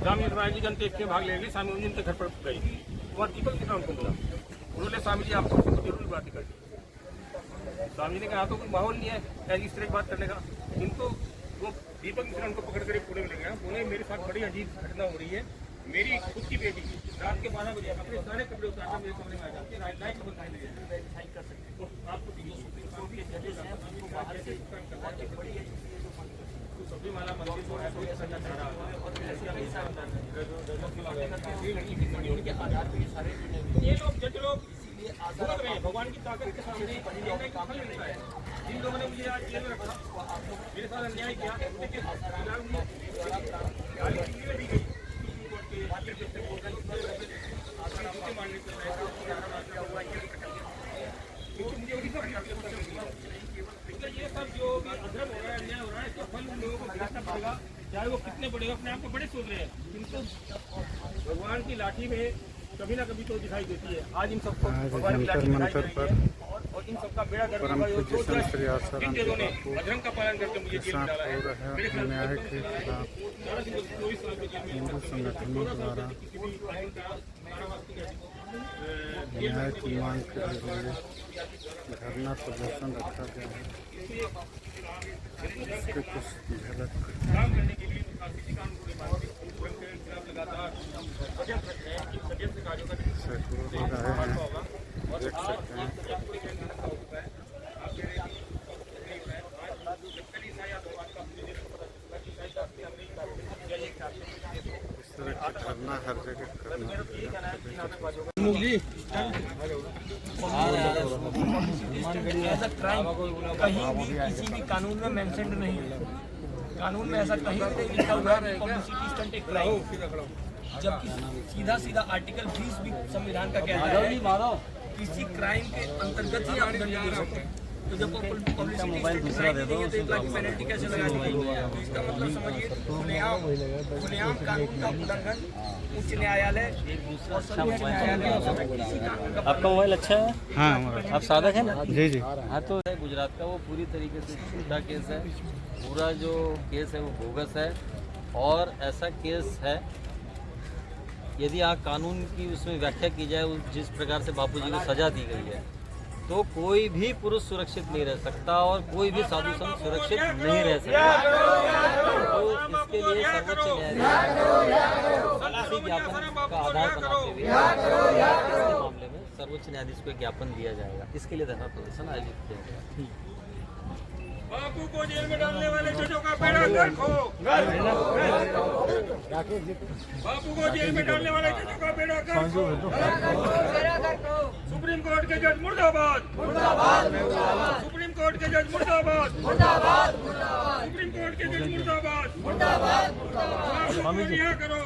स्वामी नारायण जी अंत्येष्टि में भाग लेने स्वामी जी उनके घर पर गई, वहाँ दीपक दिखा उनको मिला। उन्होंने स्वामी जी आपको जरूर बात कर दी। स्वामी जी ने कहा तो कोई माहौल नहीं है ऐसी इस तरह की बात करने का। इनको वो दीपक मिश्रा उनको पकड़ कर पुणे में ले गया। पुणे मेरे साथ बड़ी अजीब घटना हो रही है। मेरी खुद की बेटी रात के 12 बजे अपने सारे कपड़े उतारना मेरे कमरे में आ जाती है। नाइट में कर सकते हैं आपको सभी माला मंदिर को ऐसा करना चाह रहा है। ये लोग जज लोग भुगत रहे हैं भगवान की ताकत के सामने। जिन लोगों ने मुझे आज जेल में रखा, मेरे साथ अन्याय किया, ये सब जो भी अधर्म हो रहा है, अन्याय हो रहा है, इसका फल उन लोगों को भुगतना पड़ेगा, चाहे वो कितने बड़े हो। अपने आप को बड़े सोच रहे हैं, किंतु भगवान की लाठी में कभी ना कभी तो दिखाई देती है। आज इन सबको भगवान की लाठी दिखाई दे रही है और इन सबका बेड़ा गर्क होगा। जिन लोगों ने अधर्म का पालन करके मुझे जेल में डाला है, मेरे खिलाफ 24 साल के जेल में न्याय की मांग के लिए धरना प्रदर्शन रखा गया है। इसके कुछ झलक काम करने के लिए कानून को लगातार कार्यों का देख सकते हैं। इस तरह की धरना हर जगह करना ऐसा क्राइम कहीं भी किसी भी कानून में मेंशन्ड नहीं है। कानून में ऐसा कहीं पे लिखा हुआ है पब्लिसिटी स्टंट एक क्राइम, जबकि सीधा सीधा आर्टिकल 20 भी संविधान का कहता है किसी क्राइम के अंतर्गत ही आप दंड दे सकते हैं। तो जब पब्लिसिटी दूसरा दे दो तो 1 लाख की पेनल्टी कैसे लगा दी? तो इसका मतलब समझिए खुलेआम कानून का उल्लंघन उच्च न्यायालय और सर्वोच्च न्यायालय। आपका मोबाइल अच्छा है? हाँ, आप साधक है ना? जी जी। हाँ, तो गुजरात का वो पूरी तरीके से झूठा केस है। पूरा जो केस है वो बोगस है और ऐसा केस है यदि आप कानून की उसमें व्याख्या की जाए जिस प्रकार से बापू जी को सजा दी गई है तो कोई भी पुरुष सुरक्षित नहीं रह सकता और कोई भी साधु संत सुरक्षित नहीं रह सकता। तो इसके लिए सर्वोच्च न्यायाधीश ज्ञापन का आधार बनाते हुए इसके मामले में सर्वोच्च न्यायाधीश को ज्ञापन दिया जाएगा। इसके लिए धरना प्रदर्शन आयोजित किया गया। बापू को जेल में डालने वाले जजों का बेड़ा गर्क हो। बापू को जेल में डालने वाले जजों का बेड़ा गर्क हो। सुप्रीम कोर्ट के जज मुर्दाबाद, सुप्रीम कोर्ट के जज मुर्दाबाद, सुप्रीम कोर्ट के जज मुर्दाबाद। बापू को रिहा करो।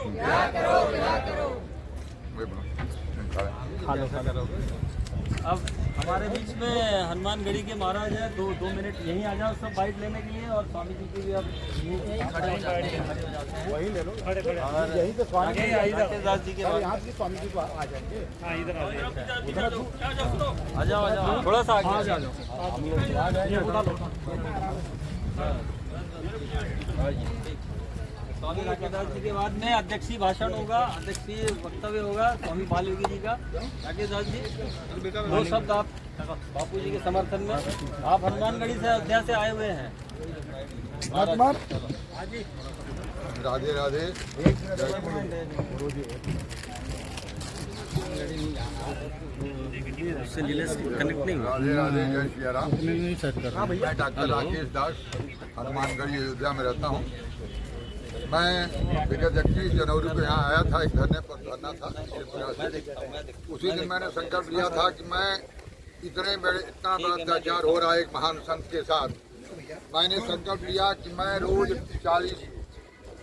अब हमारे बीच में हनुमानगढ़ी के महाराज है, 2 मिनट यहीं आ जाओ सब बाइट लेने के लिए। और स्वामी जी की भी अब वही ले लो, और यही तो स्वामी दास जी के यहाँ से स्वामी जी को आ जाएंगे। आ जाओ थोड़ा सा आगे आ जाओ। स्वामी राकेशदास जी के बाद में अध्यक्षीय भाषण होगा, अध्यक्षीय वक्तव्य होगा स्वामी बाल योगी जी का। राकेशदास जी 2 शब्द आप बापू जी के समर्थन में। आप हनुमानगढ़ी से अयोध्या से आए हुए हैं। राधे राधे। उससे जिले से कनेक्ट नहीं हुआ। राधे राधे, जय श्री राम। मैं डॉक्टर राकेश दास हनुमानगढ़ी अयोध्या में रहता हूँ। मैं विगत 31 जनवरी को यहाँ आया था, एक धरने पर धरना था। उसी दिन मैंने संकल्प लिया था कि मैं इतना बड़ा अत्याचार हो रहा है एक महान संत के साथ, मैंने संकल्प लिया कि मैं रोज 40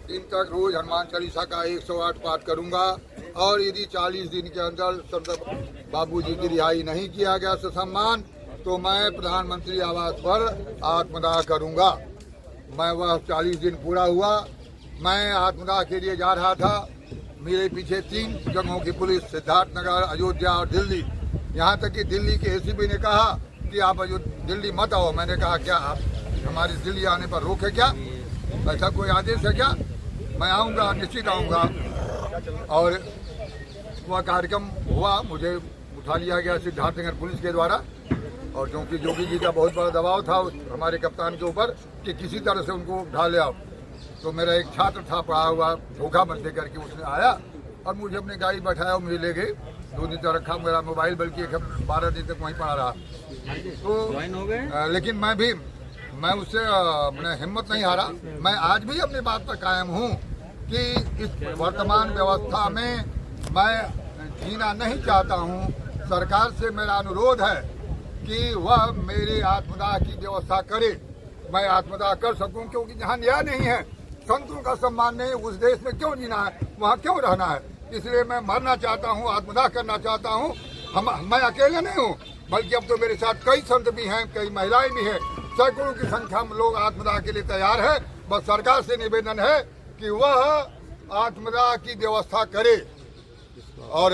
दिन तक रोज हनुमान चालीसा का 108 पाठ करूँगा और यदि 40 दिन के अंदर संत बाबू जी की रिहाई नहीं किया गया ससम्मान तो मैं प्रधानमंत्री आवास पर आत्मदाह करूँगा। मैं वह 40 दिन पूरा हुआ। मैं आत्मदाह के लिए जा रहा था, मेरे पीछे 3 जगहों की पुलिस, सिद्धार्थनगर, अयोध्या और दिल्ली। यहाँ तक कि दिल्ली के एसीपी ने कहा कि आप दिल्ली मत आओ। मैंने कहा क्या आप हमारे दिल्ली आने पर रोके क्या? ऐसा कोई आदेश है क्या? मैं आऊँगा, निश्चित आऊँगा। और वह कार्यक्रम हुआ, मुझे उठा लिया गया सिद्धार्थनगर पुलिस के द्वारा, और क्योंकि जोगी जी का बहुत बड़ा दबाव था हमारे कप्तान के ऊपर कि किसी तरह से उनको उठा ले आओ, तो मेरा एक छात्र था पढ़ा हुआ, धोखा मत दे करके उसने आया और मुझे अपनी गाड़ी बैठाया और मुझे ले गए। 2 दिन तक रखा मेरा मोबाइल, बल्कि 12 दिन तक वहीं पड़ा रहा। तो लेकिन मैं उससे मैंने हिम्मत नहीं हारा। मैं आज भी अपनी बात पर कायम हूँ कि इस वर्तमान व्यवस्था में मैं जीना नहीं चाहता हूँ। सरकार से मेरा अनुरोध है कि वह मेरी आत्मदाह की व्यवस्था करे, मैं आत्मदाह कर सकूं, क्योंकि जहाँ न्याय नहीं है, संतों का सम्मान नहीं, उस देश में क्यों जीना है, वहाँ क्यों रहना है। इसलिए मैं मरना चाहता हूँ, आत्मदाह करना चाहता हूँ। मैं अकेले नहीं हूँ, बल्कि अब तो मेरे साथ कई संत भी हैं, कई महिलाएं भी हैं, सैकड़ों की संख्या में लोग आत्मदाह के लिए तैयार है। बस सरकार से निवेदन है कि वह आत्मदाह की व्यवस्था करे। और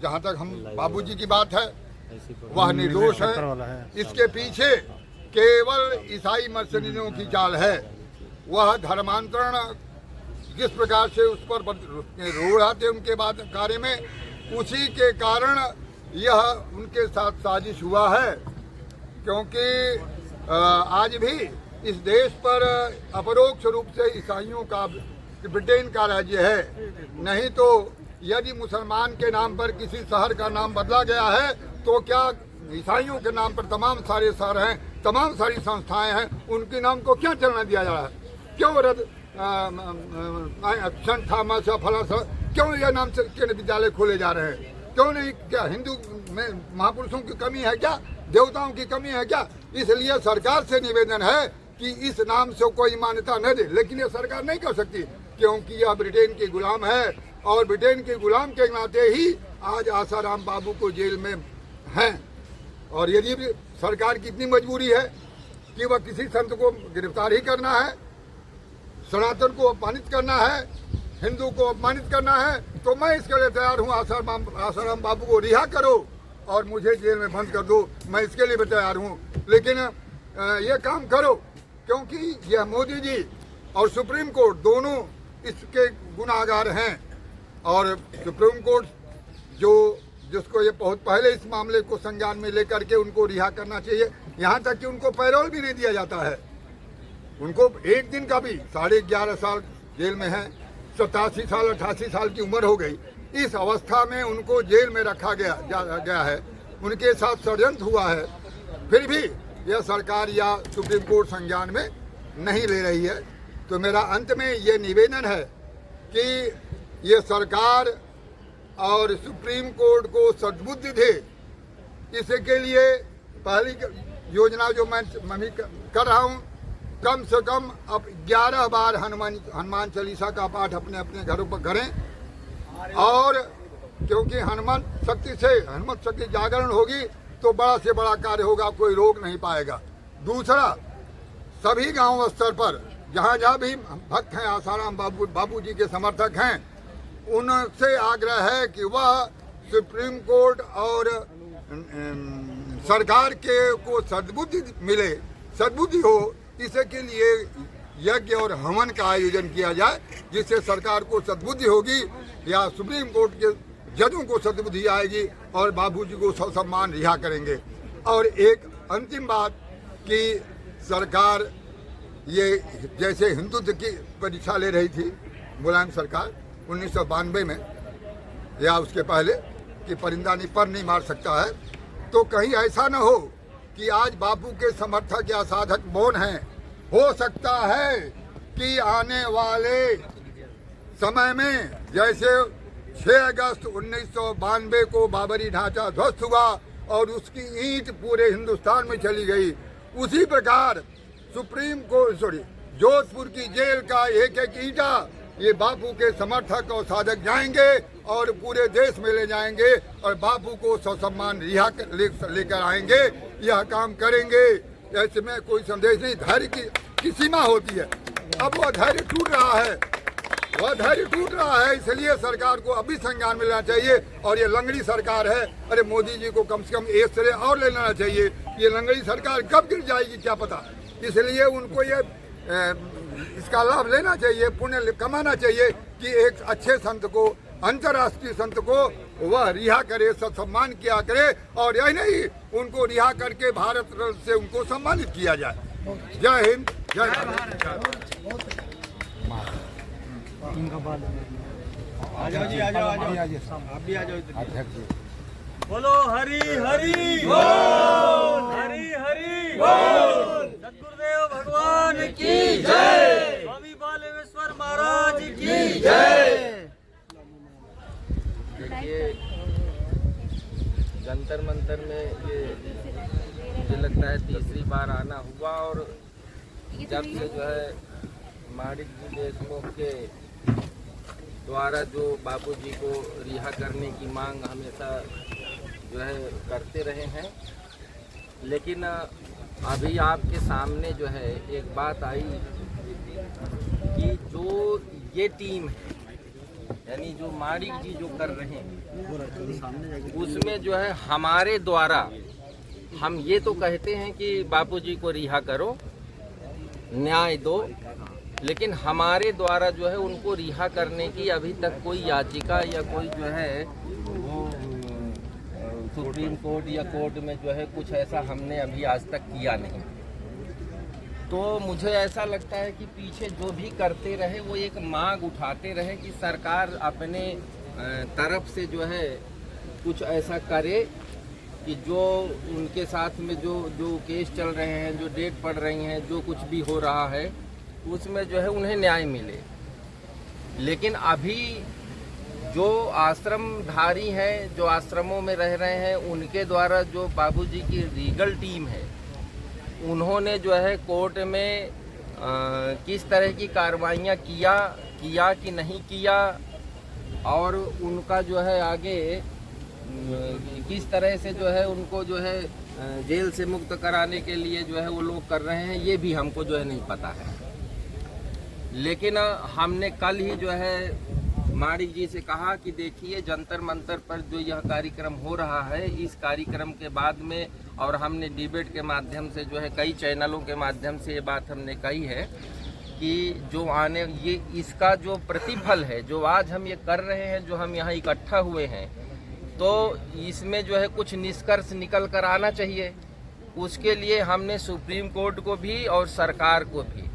जहाँ तक हम बाबूजी की बात है, वह निर्दोष है, इसके पीछे केवल ईसाई मर्सनीयों की चाल है। वह धर्मांतरण जिस प्रकार से उस पर रोड़ा थे उनके बाद कार्य में, उसी के कारण यह उनके साथ साजिश हुआ है। क्योंकि आज भी इस देश पर अपरोक्ष रूप से ईसाइयों का, ब्रिटेन का राज्य है। नहीं तो यदि मुसलमान के नाम पर किसी शहर का नाम बदला गया है, तो क्या ईसाइयों के नाम पर तमाम सारे शहर हैं, तमाम सारी संस्थाएं हैं, उनके नाम को क्या चलना दिया जा रहा है? क्यों रद्द क्यों यह नाम से के विद्यालय खोले जा रहे हैं? क्यों नहीं? क्या हिंदू में महापुरुषों की कमी है क्या? देवताओं की कमी है क्या? इसलिए सरकार से निवेदन है कि इस नाम से कोई मान्यता न दे। लेकिन यह सरकार नहीं कर सकती, क्योंकि यह ब्रिटेन की गुलाम है, और ब्रिटेन के गुलाम के नाते ही आज आसाराम बाबू को जेल में हैं। और यदि भी सरकार की इतनी मजबूरी है कि वह किसी संत को गिरफ्तार ही करना है, सनातन को अपमानित करना है, हिंदू को अपमानित करना है, तो मैं इसके लिए तैयार हूँ। आसाराम बाबू को रिहा करो और मुझे जेल में बंद कर दो, मैं इसके लिए भी तैयार हूँ। लेकिन ये काम करो, क्योंकि यह मोदी जी और सुप्रीम कोर्ट दोनों इसके गुनाहगार हैं। और सुप्रीम कोर्ट जिसको ये बहुत पहले इस मामले को संज्ञान में लेकर के उनको रिहा करना चाहिए। यहाँ तक कि उनको पैरोल भी नहीं दिया जाता है। उनको एक दिन का भी 11.5 साल जेल में है, 87 साल 88 साल की उम्र हो गई। इस अवस्था में उनको जेल में रखा गया है, उनके साथ षड्यंत्र हुआ है। फिर भी यह सरकार या सुप्रीम कोर्ट संज्ञान में नहीं ले रही है। तो मेरा अंत में ये निवेदन है कि ये सरकार और सुप्रीम कोर्ट को सद्बुद्धि दे। इसके लिए पहली योजना जो मैं भी कर रहा हूँ, कम से कम अब 11 बार हनुमान चालीसा का पाठ अपने अपने घरों पर करें। और क्योंकि हनुमान शक्ति जागरण होगी तो बड़ा से बड़ा कार्य होगा, कोई रोक नहीं पाएगा। दूसरा, सभी गांव स्तर पर जहाँ जहाँ भी भक्त हैं, आसाराम बाबू जी के समर्थक हैं, उनसे आग्रह है कि वह सुप्रीम कोर्ट और सरकार को सद्बुद्धि मिले, सद्बुद्धि हो, इसके लिए यज्ञ और हवन का आयोजन किया जाए, जिससे सरकार को सद्बुद्धि होगी या सुप्रीम कोर्ट के जजों को सद्बुद्धि आएगी और बाबूजी को ससम्मान रिहा करेंगे। और एक अंतिम बात कि सरकार ये जैसे हिंदुत्व की परीक्षा ले रही थी मुलायम सरकार 1992 में या उसके पहले कि परिंदा पर नहीं मार सकता है, तो कहीं ऐसा न हो कि आज बापू के समर्थक या साधक मौन हैं। हो सकता है कि आने वाले समय में जैसे 6 अगस्त 1992 को बाबरी ढांचा ध्वस्त हुआ और उसकी ईंट पूरे हिंदुस्तान में चली गई, उसी प्रकार जोधपुर की जेल का एक एक ईंटा ये बापू के समर्थक और साधक जाएंगे और पूरे देश में ले जाएंगे और बापू को ससम्मान रिहा लेकर आएंगे। यह काम करेंगे, ऐसे में कोई संदेश नहीं। धैर्य की सीमा होती है, अब वह धैर्य टूट रहा है, इसलिए सरकार को अभी संज्ञान में लेना चाहिए। और ये लंगड़ी सरकार है, अरे मोदी जी को कम से कम एक सिरे और ले लेना चाहिए। ये लंगड़ी सरकार कब गिर जाएगी क्या पता। इसलिए उनको ये इसका लाभ लेना चाहिए, पुण्य कमाना चाहिए कि एक अच्छे संत को, अंतर्राष्ट्रीय संत को वह रिहा करे, सम्मान किया करे, और यही नहीं उनको रिहा करके भारत रत्न से उनको सम्मानित किया जाए। जय हिंद, जय भारत। बोलो हरि हरि बोल, हरि हरि बोल, सद्गुरुदेव भगवान की जय, स्वामी बालेश्वर महाराज की जय। देखिए, जंतर मंतर में ये मुझे लगता है तीसरी बार आना हुआ, और जब से जो है माणिक जी देशमुख के द्वारा जो बापूजी को रिहा करने की मांग हमेशा जो है करते रहे हैं, लेकिन अभी आपके सामने जो है एक बात आई कि जो ये टीम है, यानी जो माणिक जी जो कर रहे हैं, उसमें जो है हमारे द्वारा हम ये तो कहते हैं कि बापूजी को रिहा करो, न्याय दो, लेकिन हमारे द्वारा जो है उनको रिहा करने की अभी तक कोई याचिका या कोई जो है वो सुप्रीम कोर्ट या कोर्ट में जो है कुछ ऐसा हमने अभी आज तक किया नहीं। तो मुझे ऐसा लगता है कि पीछे जो भी करते रहे वो एक मांग उठाते रहे कि सरकार अपने तरफ से जो है कुछ ऐसा करे कि जो उनके साथ में जो केस चल रहे हैं, जो डेट पड़ रही हैं, जो कुछ भी हो रहा है उसमें जो है उन्हें न्याय मिले। लेकिन अभी जो आश्रमधारी हैं, जो आश्रमों में रह रहे हैं, उनके द्वारा जो बाबूजी की लीगल टीम है, उन्होंने जो है कोर्ट में किस तरह की कार्रवाइयाँ किया कि नहीं किया, और उनका जो है आगे किस तरह से जो है उनको जो है जेल से मुक्त कराने के लिए जो है वो लोग कर रहे हैं, ये भी हमको जो है नहीं पता है। लेकिन हमने कल ही जो है माणिक जी से कहा कि देखिए जंतर मंतर पर जो यह कार्यक्रम हो रहा है, इस कार्यक्रम के बाद में, और हमने डिबेट के माध्यम से जो है कई चैनलों के माध्यम से ये बात हमने कही है कि जो आने ये इसका जो प्रतिफल है, जो आज हम ये कर रहे हैं, जो हम यहाँ इकट्ठा हुए हैं, तो इसमें जो है कुछ निष्कर्ष निकल कर आना चाहिए। उसके लिए हमने सुप्रीम कोर्ट को भी और सरकार को भी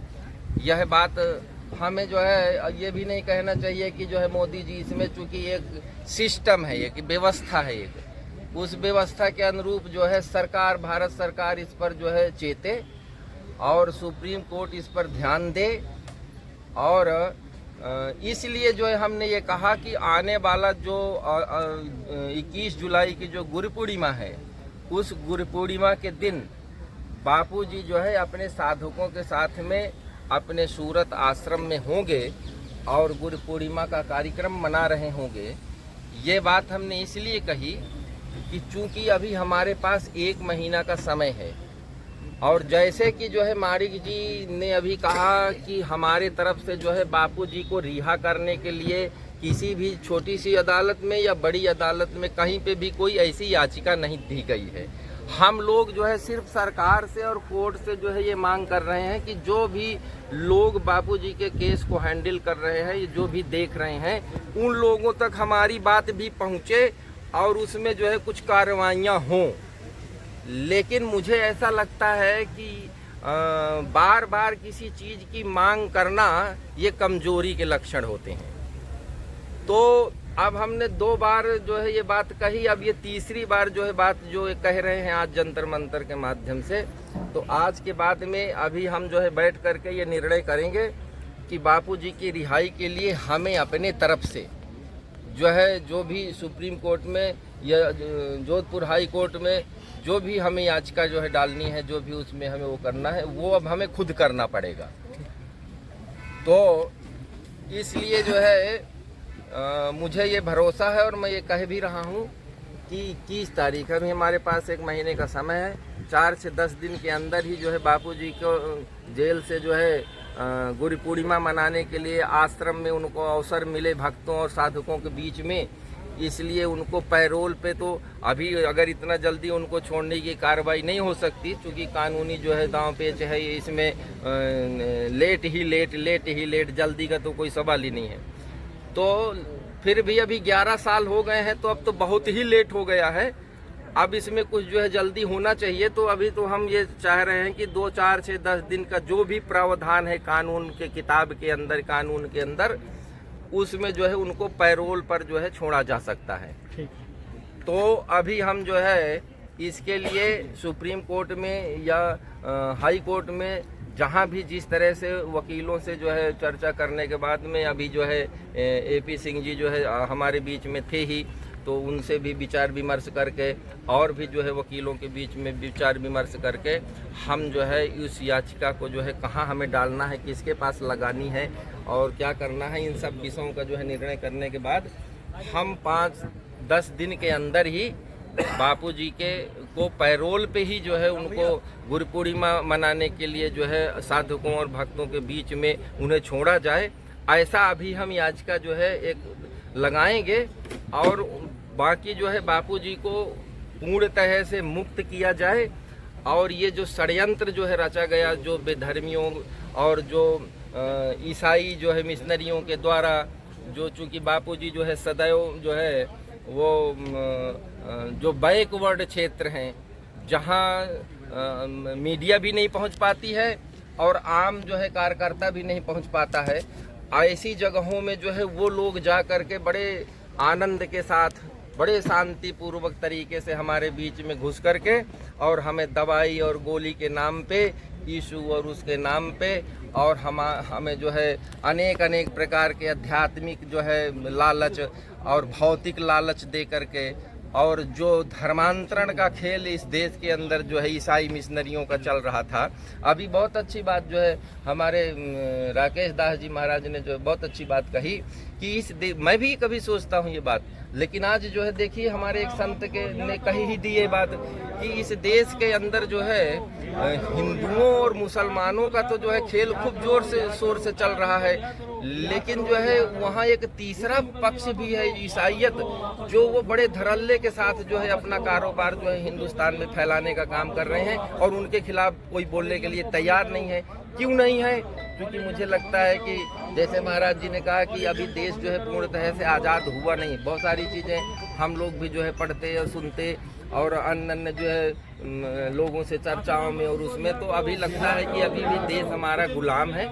यह बात, हमें जो है ये भी नहीं कहना चाहिए कि जो है मोदी जी, इसमें चूंकि एक सिस्टम है, एक व्यवस्था है, एक उस व्यवस्था के अनुरूप जो है सरकार, भारत सरकार इस पर जो है चेते और सुप्रीम कोर्ट इस पर ध्यान दे। और इसलिए जो है हमने ये कहा कि आने वाला जो 21 जुलाई की जो गुरु पूर्णिमा है, उस गुरु पूर्णिमा के दिन बापूजी जो है अपने साधकों के साथ में अपने सूरत आश्रम में होंगे और गुरु पूर्णिमा का कार्यक्रम मना रहे होंगे। ये बात हमने इसलिए कही कि चूंकि अभी हमारे पास 1 महीना का समय है, और जैसे कि जो है माणिक जी ने अभी कहा कि हमारे तरफ से जो है बापूजी को रिहा करने के लिए किसी भी छोटी सी अदालत में या बड़ी अदालत में कहीं पे भी कोई ऐसी याचिका नहीं दी गई है। हम लोग जो है सिर्फ सरकार से और कोर्ट से जो है ये मांग कर रहे हैं कि जो भी लोग बापूजी के केस को हैंडल कर रहे हैं, जो भी देख रहे हैं, उन लोगों तक हमारी बात भी पहुंचे और उसमें जो है कुछ कार्रवाइयाँ हों। लेकिन मुझे ऐसा लगता है कि बार बार किसी चीज़ की मांग करना ये कमजोरी के लक्षण होते हैं। तो अब हमने 2 बार जो है ये बात कही, अब ये तीसरी बार जो है बात जो कह रहे हैं आज जंतर मंतर के माध्यम से। तो आज के बाद में अभी हम जो है बैठ करके ये निर्णय करेंगे कि बापूजी की रिहाई के लिए हमें अपने तरफ से जो है, जो भी सुप्रीम कोर्ट में या जोधपुर हाई कोर्ट में जो भी हमें याचिका जो है डालनी है, जो भी उसमें हमें वो करना है, वो अब हमें खुद करना पड़ेगा। तो इसलिए जो है मुझे ये भरोसा है और मैं ये कह भी रहा हूँ कि 21 तारीख, अभी हमारे पास 1 महीने का समय है, 4 से 10 दिन के अंदर ही जो है बापूजी को जेल से जो है गुरु पूर्णिमा मनाने के लिए आश्रम में उनको अवसर मिले, भक्तों और साधकों के बीच में इसलिए उनको पैरोल पे तो अभी अगर इतना जल्दी उनको छोड़ने की कार्रवाई नहीं हो सकती, क्योंकि कानूनी जो है दांव पेच है इसमें लेट ही लेट, जल्दी का तो कोई सवाल ही नहीं है। तो फिर भी अभी 11 साल हो गए हैं, तो अब तो बहुत ही लेट हो गया है। अब इसमें कुछ जो है जल्दी होना चाहिए। तो अभी तो हम ये चाह रहे हैं कि 2, 4, 6, 10 दिन का जो भी प्रावधान है कानून के किताब के अंदर, कानून के अंदर, उसमें जो है उनको पैरोल पर जो है छोड़ा जा सकता है। तो अभी हम जो है इसके लिए सुप्रीम कोर्ट में या हाई कोर्ट में जहां भी जिस तरह से वकीलों से जो है चर्चा करने के बाद में अभी जो है AP सिंह जी जो है हमारे बीच में थे ही, तो उनसे भी विचार विमर्श करके और भी जो है वकीलों के बीच में विचार विमर्श करके हम जो है उस याचिका को जो है कहाँ हमें डालना है, किसके पास लगानी है और क्या करना है, इन सब विषयों का जो है निर्णय करने के बाद हम 5-10 दिन के अंदर ही बापूजी को पैरोल पे ही जो है उनको गुरु पूर्णिमा मनाने के लिए जो है साधकों और भक्तों के बीच में उन्हें छोड़ा जाए, ऐसा अभी हम याचिका जो है एक लगाएंगे। और बाकी जो है बापूजी को पूर्णतः से मुक्त किया जाए। और ये जो षड्यंत्र जो है रचा गया, जो बेधर्मियों और जो ईसाई जो है मिशनरियों के द्वारा, जो चूँकि बापूजी जो है सदैव जो है वो जो बैकवर्ड क्षेत्र हैं जहां मीडिया भी नहीं पहुंच पाती है और आम जो है कार्यकर्ता भी नहीं पहुंच पाता है, ऐसी जगहों में जो है वो लोग जा कर के बड़े आनंद के साथ, बड़े शांतिपूर्वक तरीके से हमारे बीच में घुस करके और हमें दवाई और गोली के नाम पे, यीशु और उसके नाम पे, और हमें जो है अनेक प्रकार के आध्यात्मिक जो है लालच और भौतिक लालच दे करके, और जो धर्मांतरण का खेल इस देश के अंदर जो है ईसाई मिशनरियों का चल रहा था। अभी बहुत अच्छी बात जो है हमारे राकेश दास जी महाराज ने जो बहुत अच्छी बात कही कि मैं भी कभी सोचता हूँ ये बात, लेकिन आज जो है देखिए हमारे एक संत ने कही ही दी ये बात कि इस देश के अंदर जो है हिंदुओं और मुसलमानों का तो जो है खेल खूब जोर से शोर से चल रहा है, लेकिन जो है वहाँ एक तीसरा पक्ष भी है, ईसाइयत, जो वो बड़े धड़ल्ले के साथ जो है अपना कारोबार जो है हिंदुस्तान में फैलाने का काम कर रहे हैं और उनके खिलाफ कोई बोलने के लिए तैयार नहीं है। क्यों नहीं है? क्योंकि मुझे लगता है कि जैसे महाराज जी ने कहा कि अभी देश जो है पूर्णतः से आज़ाद हुआ नहीं। बहुत सारी चीज़ें हम लोग भी जो है पढ़ते और सुनते और अन्य जो है लोगों से चर्चाओं में और उसमें, तो अभी लगता है कि अभी भी देश हमारा गुलाम है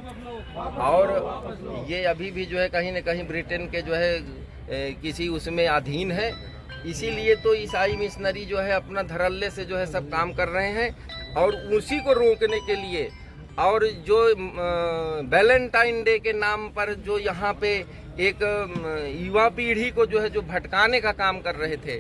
और ये अभी भी जो है कहीं न कहीं ब्रिटेन के जो है किसी उसमें अधीन है। इसीलिए तो ईसाई मिशनरी जो है अपना धड़ल्ले से जो है सब काम कर रहे हैं और उसी को रोकने के लिए, और जो वैलेंटाइन डे के नाम पर जो यहाँ पे एक युवा पीढ़ी को जो है जो भटकाने का काम कर रहे थे,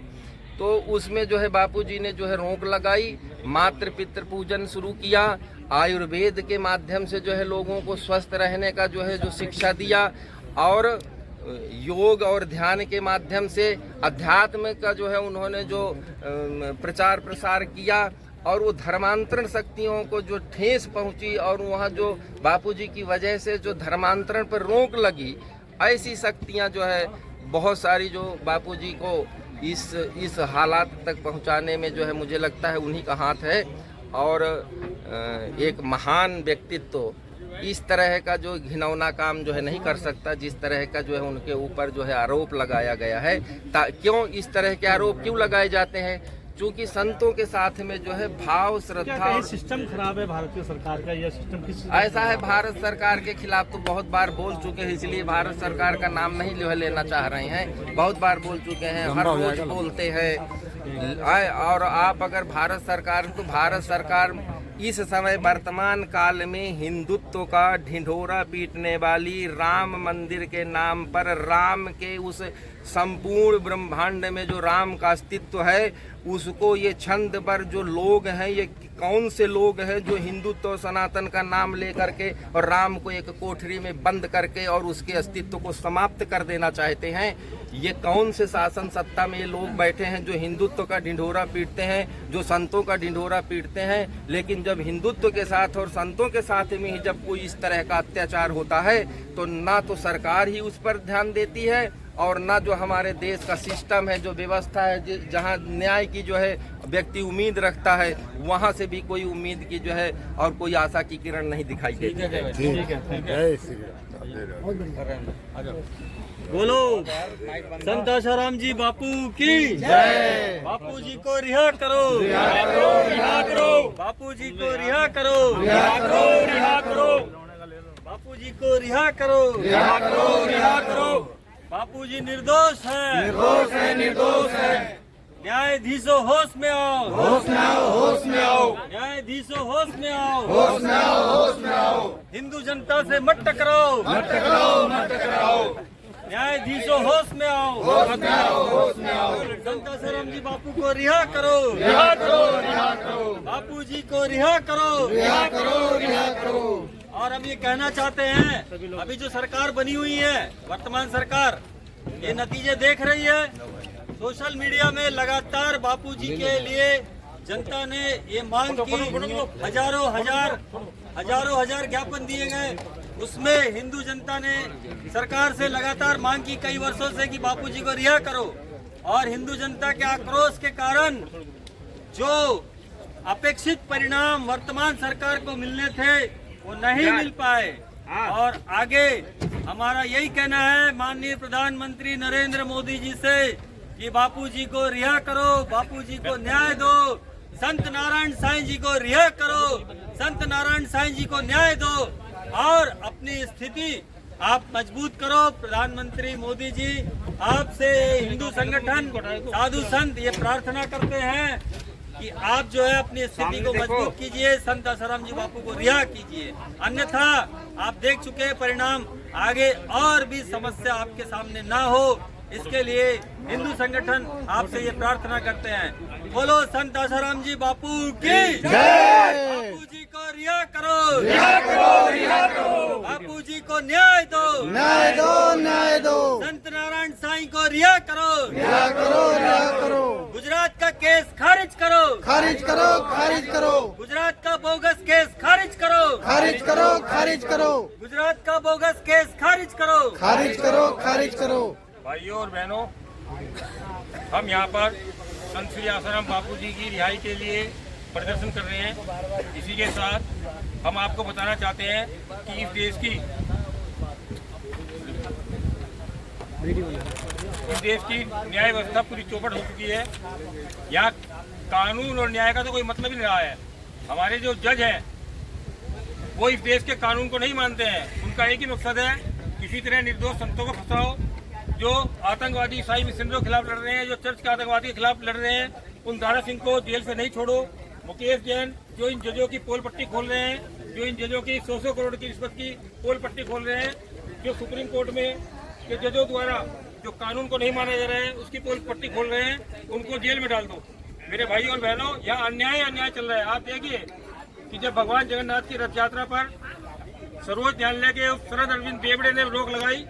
तो उसमें जो है बापूजी ने जो है रोक लगाई, मातृ पितृ पूजन शुरू किया, आयुर्वेद के माध्यम से जो है लोगों को स्वस्थ रहने का जो है जो शिक्षा दिया, और योग और ध्यान के माध्यम से अध्यात्म का जो है उन्होंने जो प्रचार प्रसार किया, और वो धर्मांतरण शक्तियों को जो ठेस पहुंची और वहाँ जो बापूजी की वजह से जो धर्मांतरण पर रोक लगी, ऐसी शक्तियाँ जो है बहुत सारी जो बापूजी को इस हालात तक पहुंचाने में जो है मुझे लगता है उन्हीं का हाथ है। और एक महान व्यक्तित्व इस तरह का जो घिनौना काम जो है नहीं कर सकता, जिस तरह का जो है उनके ऊपर जो है आरोप लगाया गया है। क्यों इस तरह के आरोप क्यों लगाए जाते हैं? क्योंकि संतों के साथ में जो है भाव, श्रद्धा, सिस्टम खराब है भारतीय सरकार का, यह सिस्टम किस ऐसा है। भारत सरकार के खिलाफ तो बहुत बार बोल चुके हैं, इसलिए भारत सरकार का नाम नहीं जो है लेना चाह रहे हैं। बहुत बार बोल चुके हैं, हर रोज बोलते हैं। और आप अगर भारत सरकार इस समय वर्तमान काल में हिंदुत्व का ढिंढोरा पीटने वाली, राम मंदिर के नाम पर राम के उस संपूर्ण ब्रह्मांड में जो राम का अस्तित्व है, उसको ये छंद पर जो लोग हैं, ये कौन से लोग हैं जो हिंदुत्व सनातन का नाम लेकर के और राम को एक कोठरी में बंद करके और उसके अस्तित्व को समाप्त कर देना चाहते हैं? ये कौन से शासन सत्ता में ये लोग बैठे हैं जो हिंदुत्व का ढिंढोरा पीटते हैं, जो संतों का ढिंढोरा पीटते हैं, लेकिन जब जब हिंदुत्व के साथ और संतों के साथ में ही जब कोई इस तरह का अत्याचार होता है तो ना तो सरकार ही उस पर ध्यान देती है और ना जो हमारे देश का सिस्टम है, जो व्यवस्था है, जहाँ न्याय की जो है व्यक्ति उम्मीद रखता है, वहाँ से भी कोई उम्मीद की जो है और कोई आशा की किरण नहीं दिखाई देती है। जय श्री राम। बोलो संत आशाराम जी बापू की जय। बापू जी को रिहा करो, रिहा करो, रिहा करो। बापू जी को रिहा करो, रिहा करो, रिहा करो। बापू जी को रिहा करो, रिहा करो, रिहा करो। बापू जी निर्दोष है, निर्दोष है, निर्दोष है। न्यायाधीशों होश में आओ, होश में आओ, होश में आओ। न्यायाधीशों होश में आओ, होश में आओ, होश में आओ। हिंदू जनता से मत टकराओ, मत टकराओ, मत टकराओ। न्यायाधीशों होश में आओ, होश में आओ, होश में आओ। संत आशाराम जी बापू को रिहा करो, रिहा करो, रिहा करो। बापू जी को रिहा करो, रिहा करो, रिहा करो। और हम ये कहना चाहते हैं, अभी जो सरकार बनी हुई है, वर्तमान सरकार, ये नतीजे देख रही है। सोशल मीडिया में लगातार बापूजी के लिए जनता ने ये मांग की, हजारों हजार ज्ञापन दिए गए। उसमें हिंदू जनता ने सरकार से लगातार मांग की कई वर्षों से कि बापूजी को रिहा करो। और हिंदू जनता के आक्रोश के कारण जो अपेक्षित परिणाम वर्तमान सरकार को मिलने थे वो नहीं मिल पाए। और आगे हमारा यही कहना है माननीय प्रधानमंत्री नरेंद्र मोदी जी से कि बापूजी को रिहा करो, बापूजी को न्याय दो। संत नारायण साईं जी को रिहा करो, संत नारायण साईं जी को न्याय दो और अपनी स्थिति आप मजबूत करो। प्रधानमंत्री मोदी जी आपसे हिंदू संगठन, साधु संत ये प्रार्थना करते हैं कि आप जो है अपनी स्थिति को मजबूत कीजिए, संत आशाराम जी बापू को रिहा कीजिए। अन्यथा आप देख चुके हैं परिणाम, आगे और भी समस्या आपके सामने ना हो, इसके लिए हिंदू संगठन आपसे ये प्रार्थना करते हैं। बोलो संत आशाराम जी बापू की जय। बापू जी को रिहा करो, रिहा करो, रिहा करो। बापू जी को न्याय दो, न्याय दो, न्याय दो। संत नारायण साईं को रिहा करो, रिहा करो, रिहा करो। गुजरात का केस खारिज करो, खारिज करो, खारिज करो। गुजरात का बोगस केस खारिज करो, खारिज करो, खारिज करो। गुजरात का बोगस केस खारिज करो, खारिज करो, खारिज करो। भाइयों और बहनों, हम यहाँ पर संत श्री आसाराम बापू जी की रिहाई के लिए प्रदर्शन कर रहे हैं। इसी के साथ हम आपको बताना चाहते हैं कि इस देश की न्याय व्यवस्था पूरी चौपट हो चुकी है। यहाँ कानून और न्याय का तो कोई मतलब ही नहीं रहा है। हमारे जो जज हैं वो इस देश के कानून को नहीं मानते हैं। उनका एक ही मकसद है, किसी तरह निर्दोष संतों को फंसाओ। जो आतंकवादी ईसाई मिशनरियों के खिलाफ लड़ रहे हैं, जो चर्च के आतंकवादी के खिलाफ लड़ रहे हैं, उन दारा सिंह को जेल से नहीं छोड़ो। मुकेश जैन जो इन जजों की पोल पट्टी खोल रहे हैं, जो इन जजों की 100 करोड़ की रिश्वत की पोल पट्टी खोल रहे हैं, जो सुप्रीम कोर्ट में के जजों द्वारा जो कानून को नहीं माना जा रहा है उसकी पोल पट्टी खोल रहे हैं, उनको जेल में डाल दो। मेरे भाई और बहनों, यहाँ अन्याय चल रहा है। आप देखिए कि जब भगवान जगन्नाथ की रथ यात्रा पर सर्वोच्च न्यायालय के शरद अरविंद देवड़े ने रोक लगाई,